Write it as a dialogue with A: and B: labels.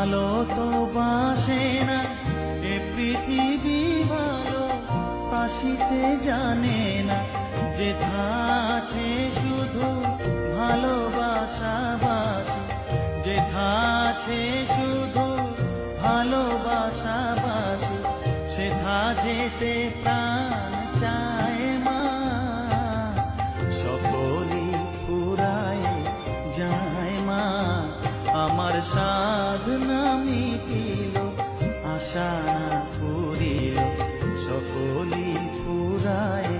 A: ভালো তো বাসে না এ পৃথিবী, ভালো বাসিতে জানে না। যেথা আছে শুধু ভালোবাসাবাসি, যেথা আছে শুধু ভালোবাসাবাসি, সেথা যেতে প্রাণ চায় মা। সকলই ফুরায় যায় মা, আমার সাধনা মিটিল, আশা না ফুরিল, সকলই ফুরায়